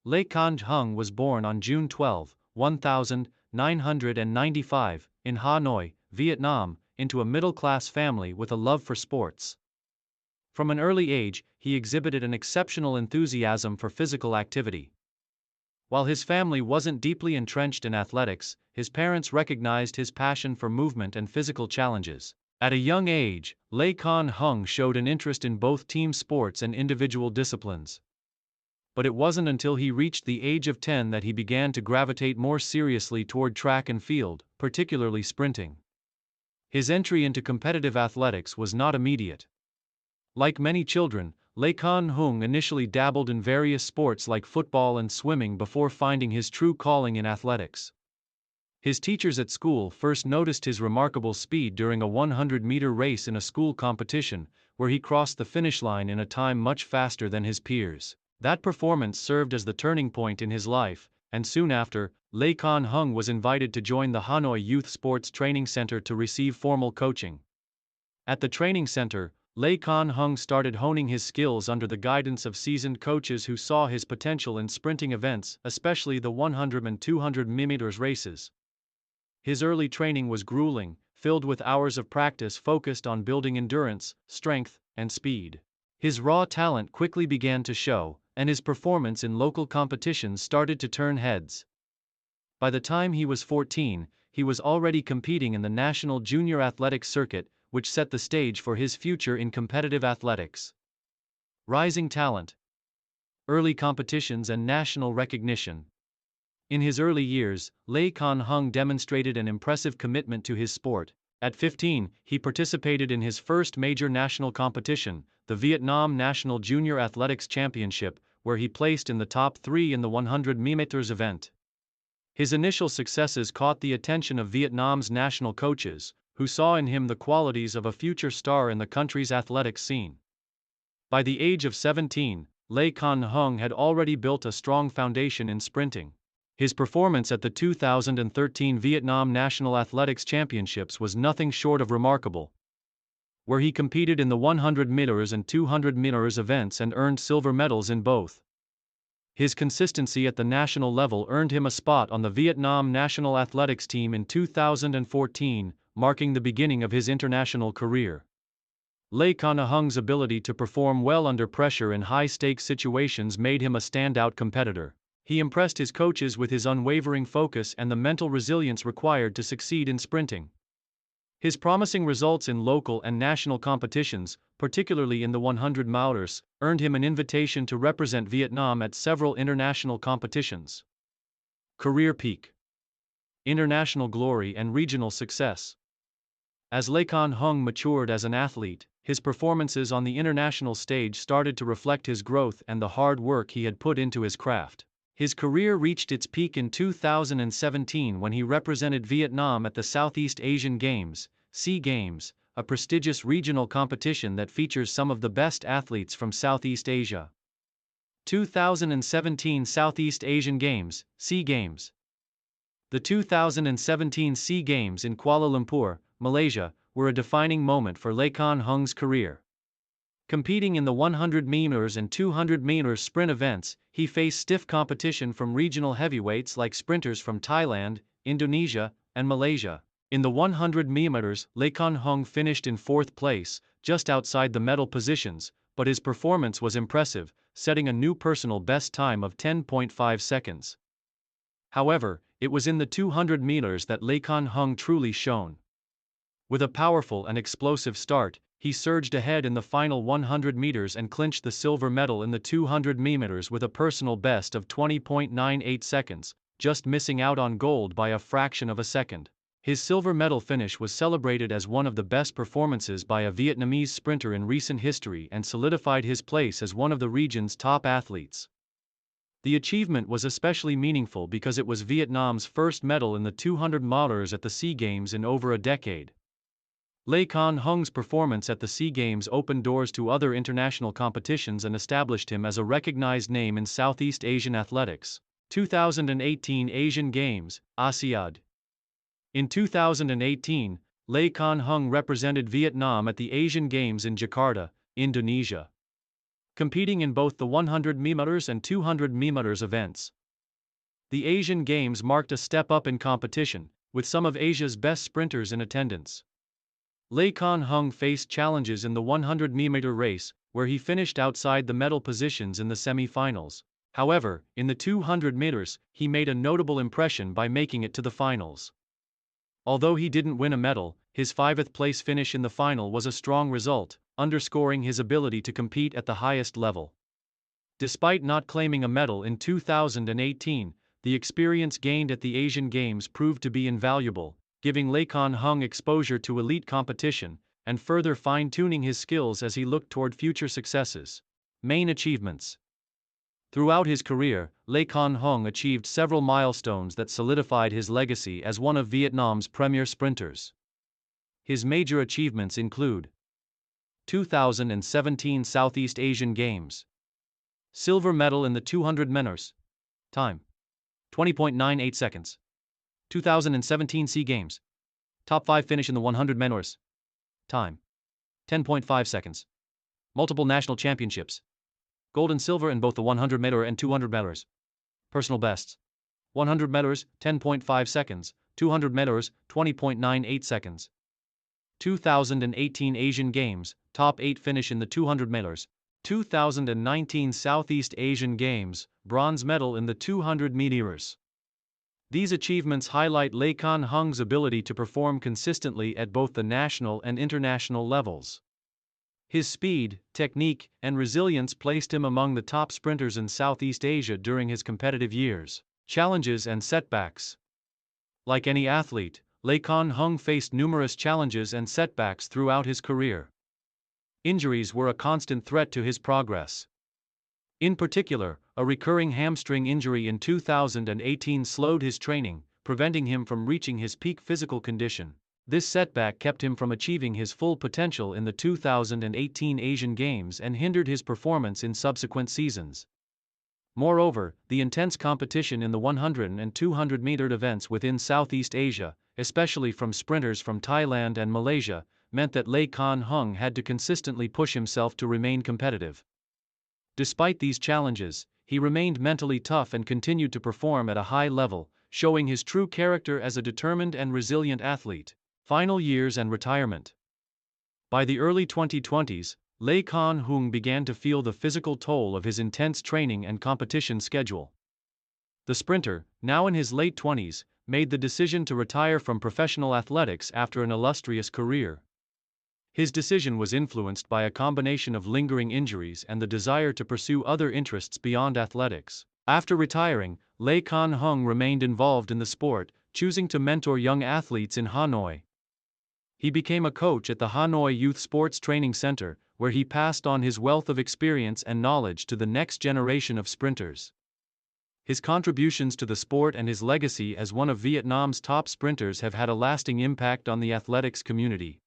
Lê Khánh Hưng was born on June 12, 1995, in Hanoi, Vietnam, into a middle-class family with a love for sports. From an early age, he exhibited an exceptional enthusiasm for physical activity. While his family wasn't deeply entrenched in athletics, his parents recognized his passion for movement and physical challenges. At a young age, Lê Khánh Hưng showed an interest in both team sports and individual disciplines. But it wasn't until he reached the age of 10 that he began to gravitate more seriously toward track and field, particularly sprinting. His entry into competitive athletics was not immediate. Like many children, Lê Khánh Hưng initially dabbled in various sports like football and swimming before finding his true calling in athletics. His teachers at school first noticed his remarkable speed during a 100-meter race in a school competition, where he crossed the finish line in a time much faster than his peers. That performance served as the turning point in his life, and soon after, Lê Khánh Hưng was invited to join the Hanoi Youth Sports Training Center to receive formal coaching. At the training center, Lê Khánh Hưng started honing his skills under the guidance of seasoned coaches who saw his potential in sprinting events, especially the 100 and 200 meters races. His early training was grueling, filled with hours of practice focused on building endurance, strength, and speed. His raw talent quickly began to show, and his performance in local competitions started to turn heads. By the time he was 14, he was already competing in the national junior athletics circuit, which set the stage for his future in competitive athletics. Rising talent, early competitions, and national recognition. In his early years, Lê Khánh Hưng demonstrated an impressive commitment to his sport. At 15, he participated in his first major national competition, the Vietnam National Junior Athletics Championship, where he placed in the top 3 in the 100 meters event. His initial successes caught the attention of Vietnam's national coaches, who saw in him the qualities of a future star in the country's athletics scene. By the age of 17, Lê Khánh Hưng had already built a strong foundation in sprinting. His performance at the 2013 Vietnam National Athletics Championships was nothing short of remarkable, where he competed in the 100 meters and 200 meters events and earned silver medals in both. His consistency at the national level earned him a spot on the Vietnam national athletics team in 2014, marking the beginning of his international career. Lê Khánh Hưng ability to perform well under pressure in high-stakes situations made him a standout competitor. He impressed his coaches with his unwavering focus and the mental resilience required to succeed in sprinting. His promising results in local and national competitions, particularly in the 100 meters, earned him an invitation to represent Vietnam at several international competitions. Career peak, international glory, and regional success. As Lê Khánh Hưng matured as an athlete, his performances on the international stage started to reflect his growth and the hard work he had put into his craft. His career reached its peak in 2017 when he represented Vietnam at the Southeast Asian Games, SEA Games, a prestigious regional competition that features some of the best athletes from Southeast Asia. 2017 Southeast Asian Games, SEA Games. The 2017 SEA Games in Kuala Lumpur, Malaysia, were a defining moment for Lê Khánh Hưng career. Competing in the 100 meters and 200 meters sprint events, he faced stiff competition from regional heavyweights like sprinters from Thailand, Indonesia, and Malaysia. In the 100 meters, Lê Khánh Hưng finished in 4th place, just outside the medal positions, but his performance was impressive, setting a new personal best time of 10.5 seconds. However, it was in the 200 meters that Lê Khánh Hưng truly shone. With a powerful and explosive start, he surged ahead in the final 100 meters and clinched the silver medal in the 200 meters with a personal best of 20.98 seconds, just missing out on gold by a fraction of a second. His silver medal finish was celebrated as one of the best performances by a Vietnamese sprinter in recent history and solidified his place as one of the region's top athletes. The achievement was especially meaningful because it was Vietnam's first medal in the 200 meters at the SEA Games in over a decade. Lê Khánh Hưng performance at the SEA Games opened doors to other international competitions and established him as a recognized name in Southeast Asian athletics. 2018 Asian Games, ASEAN. In 2018, Lê Khánh Hưng represented Vietnam at the Asian Games in Jakarta, Indonesia. competing in both the 100 meters and 200 meters events. The Asian Games marked a step up in competition, with some of Asia's best sprinters in attendance. Khánh Hưng faced challenges in the 100-meter race, where he finished outside the medal positions in the semi-finals. However, in the 200 meters, he made a notable impression by making it to the finals. Although he didn't win a medal, his 5th place finish in the final was a strong result, underscoring his ability to compete at the highest level. Despite not claiming a medal in 2018, the experience gained at the Asian Games proved to be invaluable, giving Khánh Hưng exposure to elite competition, and further fine-tuning his skills as he looked toward future successes. Main achievements. Throughout his career, Khánh Hưng achieved several milestones that solidified his legacy as one of Vietnam's premier sprinters. His major achievements include 2017 Southeast Asian Games. Silver medal in the 200 meters. Time: 20.98 seconds. 2017 SEA Games. Top 5 finish in the 100 meters. Time: 10.5 seconds. Multiple national championships. Gold and silver in both the 100 meter and 200 meters. Personal bests: 100 meters, 10.5 seconds, 200 meters, 20.98 seconds. 2018 Asian Games, top 8 finish in the 200 meters. 2019 Southeast Asian Games, bronze medal in the 200 meters. These achievements highlight Khánh Hưng ability to perform consistently at both the national and international levels. His speed, technique, and resilience placed him among the top sprinters in Southeast Asia during his competitive years. Challenges and setbacks. Like any athlete, Khánh Hưng faced numerous challenges and setbacks throughout his career. Injuries were a constant threat to his progress. In particular, a recurring hamstring injury in 2018 slowed his training, preventing him from reaching his peak physical condition. This setback kept him from achieving his full potential in the 2018 Asian Games and hindered his performance in subsequent seasons. Moreover, the intense competition in the 100 and 200 meter events within Southeast Asia, especially from sprinters from Thailand and Malaysia, meant that Khánh Hưng had to consistently push himself to remain competitive. Despite these challenges, he remained mentally tough and continued to perform at a high level, showing his true character as a determined and resilient athlete. Final years and retirement. By the early 2020s, Khánh Hưng began to feel the physical toll of his intense training and competition schedule. The sprinter, now in his late 20s, made the decision to retire from professional athletics after an illustrious career. His decision was influenced by a combination of lingering injuries and the desire to pursue other interests beyond athletics. After retiring, Khánh Hưng remained involved in the sport, choosing to mentor young athletes in Hanoi. He became a coach at the Hanoi Youth Sports Training Center, where he passed on his wealth of experience and knowledge to the next generation of sprinters. His contributions to the sport and his legacy as one of Vietnam's top sprinters have had a lasting impact on the athletics community.